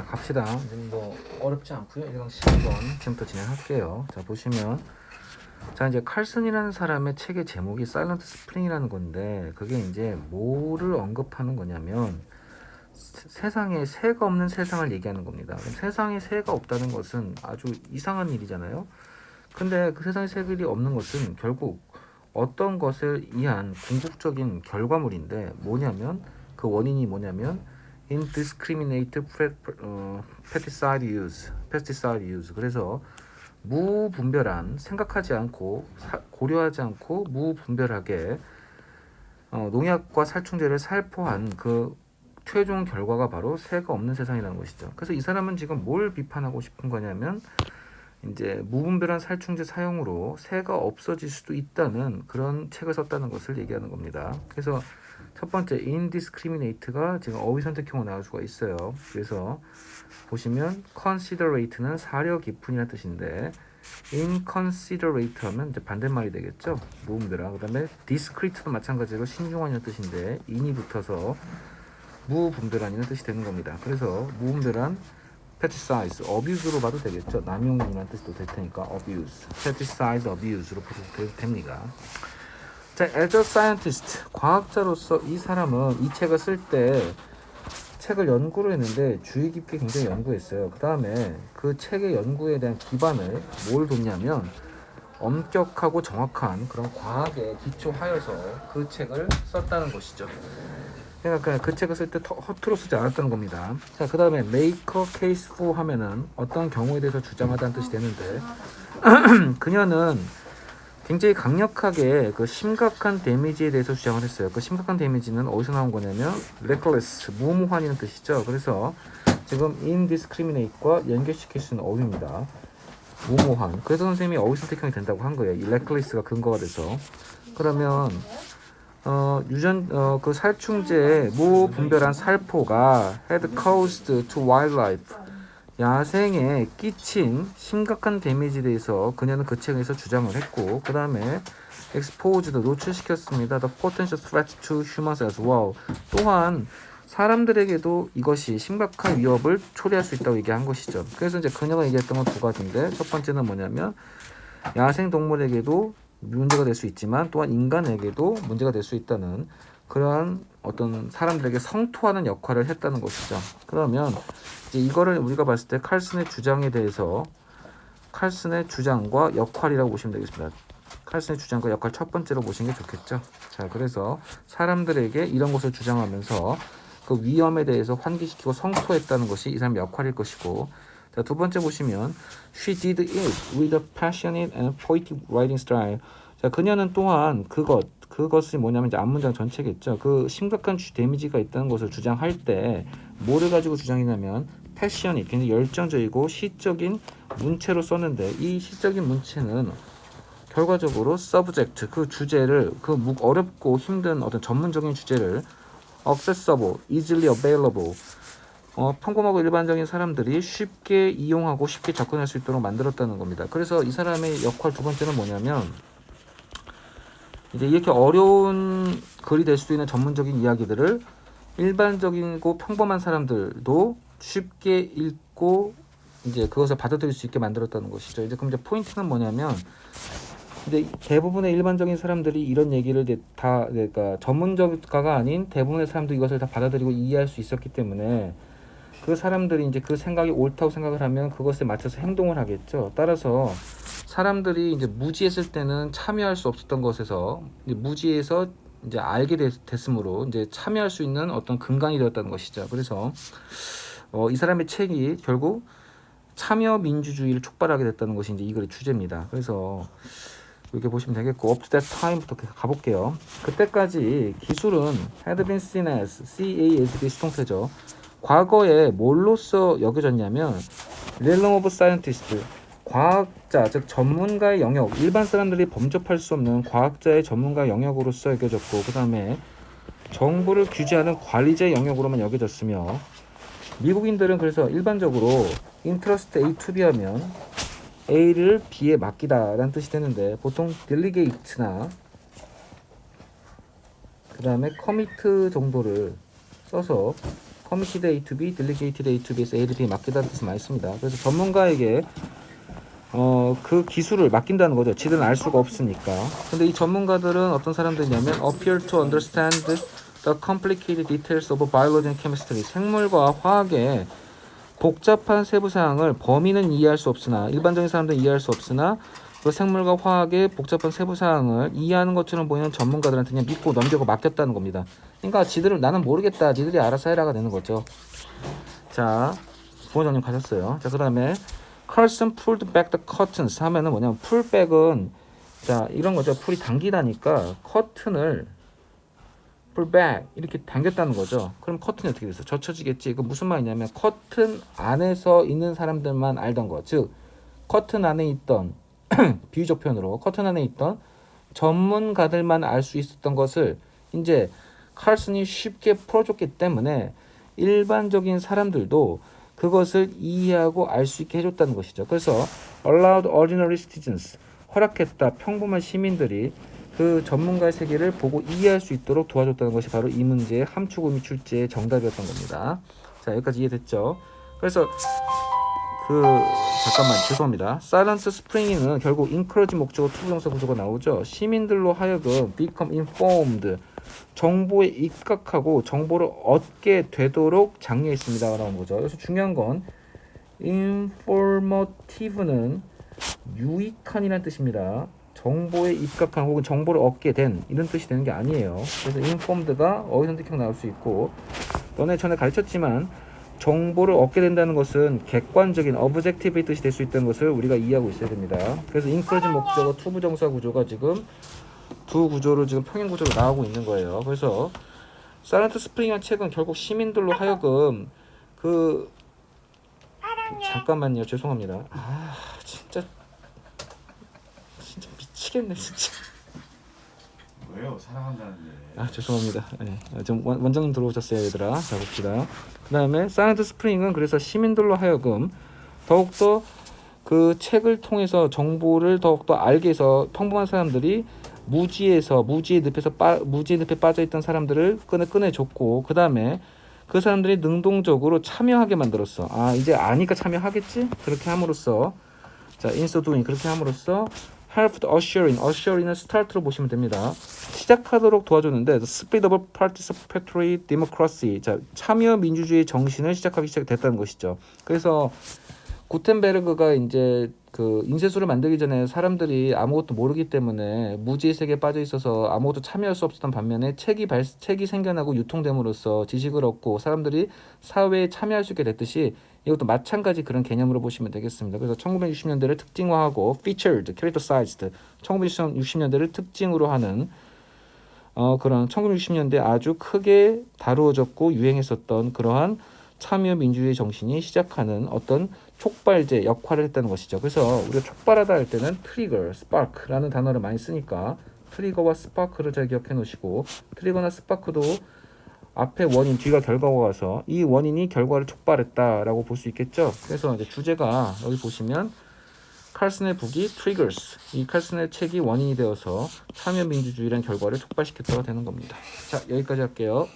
갑시다. 지금 뭐 어렵지 않고요. 1강 12번 지금부터 진행할게요. 자, 보시면 자, 이제 칼슨이라는 사람의 책의 제목이 사일런트 스프링이라는 건데, 그게 이제 뭐를 언급하는 거냐면 세상에 새가 없는 세상을 얘기하는 겁니다. 그럼 세상에 새가 없다는 것은 아주 이상한 일이잖아요. 근데 그 세상에 새들이 없는 것은 결국 어떤 것을 위한 궁극적인 결과물인데, 뭐냐면 그 원인이 뭐냐면 indiscriminate pesticide use. 그래서 무분별한, 생각하지 않고 고려하지 않고 무분별하게 농약과 살충제를 살포한 그 최종 결과가 바로 새가 없는 세상이라는 것이죠. 그래서 이 사람은 지금 뭘 비판하고 싶은 거냐면 이제 무분별한 살충제 사용으로 새가 없어질 수도 있다는 그런 책을 썼다는 것을 얘기하는 겁니다. 그래서 첫 번째 indiscriminate가 지금 어휘 선택형으로 나올 수가 있어요. 그래서 보시면 considerate는 사려 깊은이라는 뜻인데, inconsiderate 하면 이제 반대말이 되겠죠. 무분별한. 그다음에 discrete도 마찬가지로 신중한이라는 뜻인데 in이 붙어서 무분별한이라는 뜻이 되는 겁니다. 그래서 무분별한 pesticides, abuse로 봐도 되겠죠. 남용이라는 뜻도 될 테니까 abuse, pesticides abuse로 보셔도 됩니다. 자, as a scientist, 과학자로서 이 사람은 이 책을 쓸 때 책을 연구를 했는데 주의 깊게 굉장히 연구했어요. 그 다음에 그 책의 연구에 대한 기반을 뭘 뒀냐면 엄격하고 정확한 그런 과학에 기초하여서 그 책을 썼다는 것이죠. 그러니까 그 책을 쓸 때 허투루 쓰지 않았다는 겁니다. 자, 그 다음에 make a case for 하면은 어떤 경우에 대해서 주장하다는 뜻이 되는데, 그녀는 굉장히 강력하게 그 심각한 데미지에 대해서 주장을 했어요. 그 심각한 데미지는 어디서 나온 거냐면 reckless, 무모한이라는 뜻이죠. 그래서 지금 indiscriminate과 연결시킬 수 있는 어휘입니다. 무모한. 그래서 선생님이 어휘 선택형이 된다고 한 거예요. 이 reckless가 근거가 돼서. 그러면 그 살충제의 무분별한 살포가 had caused to wildlife, 야생에 끼친 심각한 데미지에 대해서 그녀는 그 책에서 주장을 했고, 그 다음에 exposed, 노출시켰습니다. The potential threat to humans as well. 또한 사람들에게도 이것이 심각한 위협을 초래할 수 있다고 얘기한 것이죠. 그래서 이제 그녀가 얘기했던 건 두 가지인데, 첫 번째는 뭐냐면 야생 동물에게도 문제가 될 수 있지만 또한 인간에게도 문제가 될 수 있다는 그러한 어떤 사람들에게 성토하는 역할을 했다는 것이죠. 그러면 이제 이거를 우리가 봤을 때 칼슨의 주장에 대해서 칼슨의 주장과 역할이라고 보시면 되겠습니다. 칼슨의 주장과 역할 첫 번째로 보시는 게 좋겠죠. 자, 그래서 사람들에게 이런 것을 주장하면서 그 위험에 대해서 환기시키고 성토했다는 것이 이 사람의 역할일 것이고, 자, 두 번째 보시면 she did it with a passionate and poetic writing style. 자, 그녀는 또한 그것이 뭐냐면 이제 앞문장 전체겠죠. 그 심각한 데미지가 있다는 것을 주장할 때 뭐를 가지고 주장이냐면 passionate, 굉장히 열정적이고 시적인 문체로 썼는데, 이 시적인 문체는 결과적으로 subject, 그 주제를, 그 어렵고 힘든 어떤 전문적인 주제를 accessible, easily available, 평범하고 일반적인 사람들이 쉽게 이용하고 쉽게 접근할 수 있도록 만들었다는 겁니다. 그래서 이 사람의 역할 두 번째는 뭐냐면 이제 이렇게 어려운 글이 될 수 있는 전문적인 이야기들을 일반적이고 평범한 사람들도 쉽게 읽고 이제 그것을 받아들일 수 있게 만들었다는 것이죠. 이제 그럼 이제 포인트는 뭐냐면, 근데 대부분의 일반적인 사람들이 이런 얘기를 다, 그러니까 전문가가 아닌 대부분의 사람들이 이것을 다 받아들이고 이해할 수 있었기 때문에 그 사람들이 이제 그 생각이 옳다고 생각을 하면 그것에 맞춰서 행동을 하겠죠. 따라서 사람들이 이제 무지했을 때는 참여할 수 없었던 것에서 이제 무지해서 이제 알게 됐으므로 이제 참여할 수 있는 어떤 근간이 되었다는 것이죠. 그래서 이 사람의 책이 결국 참여 민주주의를 촉발하게 됐다는 것이 이제 이 글의 주제입니다. 그래서 이렇게 보시면 되겠고, up to that time부터 가볼게요. 그때까지 기술은 had been seen as, CASB 수동태죠. 과거에 뭘로써 여겨졌냐면 realm of scientist, 과학자, 즉 전문가의 영역, 일반 사람들이 범접할 수 없는 과학자의 전문가 영역으로서 여겨졌고, 그 다음에 정부를 규제하는 관리자의 영역으로만 여겨졌으며, 미국인들은 그래서 일반적으로 interest A to B 하면 A를 B에 맡기다 라는 뜻이 되는데, 보통 delegate나 그 다음에 commit 정도를 써서 committed A to B, delegated A to B에서 A를 B에 맡기다는 뜻을 많이 씁니다. 그래서 전문가에게 그 기술을 맡긴다는 거죠. 지들은 알 수가 없으니까. 근데 이 전문가들은 어떤 사람들이냐면 appear to understand the complicated details of biology and chemistry. 생물과 화학의 복잡한 세부 사항을 범인은 이해할 수 없으나 일반적인 사람들은 이해할 수 없으나 그 생물과 화학의 복잡한 세부 사항을 이해하는 것처럼 보이는 전문가들한테 그냥 믿고 넘기고 맡겼다는 겁니다. 그러니까 지들은 나는 모르겠다. 지들이 알아서 해라가 되는 거죠. 자, 부원장님 가셨어요. 자, 그 다음에 Carson pulled back the curtains 하면은 뭐냐면 pullback은 자 이런 거죠. 풀이 당기다니까 커튼을 pull back 이렇게 당겼다는 거죠. 그럼 커튼이 어떻게 됐어? 젖혀지겠지. 그 무슨 말이냐면 커튼 안에서 있는 사람들만 알던 거. 즉 커튼 안에 있던 비유적 표현으로 커튼 안에 있던 전문가들만 알 수 있었던 것을 이제 칼슨이 쉽게 풀어줬기 때문에 일반적인 사람들도 그것을 이해하고 알 수 있게 해줬다는 것이죠. 그래서 allowed ordinary citizens 허락했다 평범한 시민들이 그 전문가의 세계를 보고 이해할 수 있도록 도와줬다는 것이 바로 이 문제의 함축 의미 출제의 정답이었던 겁니다. 자, 여기까지 이해됐죠? 그래서 잠깐만 죄송합니다. Silent Springing은 결국 encourage 목적어 투부정사 구조가 나오죠. 시민들로 하여금 become informed 정보에 입각하고 정보를 얻게 되도록 장려했습니다. 라는 거죠. 그래서 중요한 건 informative는 유익한이라는 뜻입니다. 정보에 입각한 혹은 정보를 얻게 된 이런 뜻이 되는 게 아니에요. 그래서 informed가 어휘선택형 나올 수 있고 너네 전에 가르쳤지만 정보를 얻게 된다는 것은 객관적인 objective의 뜻이 될 수 있다는 것을 우리가 이해하고 있어야 됩니다. 그래서 encourage 목적어 투부정사 구조가 지금 두 구조를 지금 평행 구조로 나오고 있는 거예요. 그래서 사이런트 스프링이라는 책은 결국 시민들로 하여금 잠깐만요. 죄송합니다. 진짜 미치겠네 진짜. 왜요? 사랑한다는데. 죄송합니다. 네. 좀 원장님 들어오셨어요, 얘들아. 자 봅시다. 그 다음에 사이런트 스프링은 그래서 시민들로 하여금 더욱더 그 책을 통해서 정보를 더욱더 알게 해서 평범한 사람들이 무지의 늪에 빠져있던 사람들을 꺼내줬고 그 다음에 그 사람들이 능동적으로 참여하게 만들었어. 이제 아니까 참여하겠지? 그렇게 함으로써 자, in so doing 그렇게 함으로써 helped ushering은 start로 보시면 됩니다. 시작하도록 도와줬는데 the spread of participatory democracy 자, 참여 민주주의 정신을 시작됐다는 것이죠. 그래서 구텐베르그가 이제 그 인쇄술을 만들기 전에 사람들이 아무것도 모르기 때문에 무지의 세계에 빠져 있어서 아무것도 참여할 수 없었던 반면에 책이 생겨나고 유통됨으로써 지식을 얻고 사람들이 사회에 참여할 수 있게 됐듯이 이것도 마찬가지 그런 개념으로 보시면 되겠습니다. 그래서 1960년대를 특징화하고 featured, characterized 1960년대를 특징으로 하는 그런 1960년대 아주 크게 다루어졌고 유행했었던 그러한 참여 민주주의 정신이 시작하는 어떤 촉발제 역할을 했다는 것이죠. 그래서 우리가 촉발하다 할 때는 트리거, 스파크라는 단어를 많이 쓰니까 트리거와 스파크를 잘 기억해 놓으시고 트리거나 스파크도 앞에 원인, 뒤가 결과가 와서 이 원인이 결과를 촉발했다라고 볼 수 있겠죠. 그래서 이제 주제가 여기 보시면 칼슨의 북이 Triggers, 이 칼슨의 책이 원인이 되어서 참여 민주주의라는 결과를 촉발시켰다고 되는 겁니다. 자, 여기까지 할게요.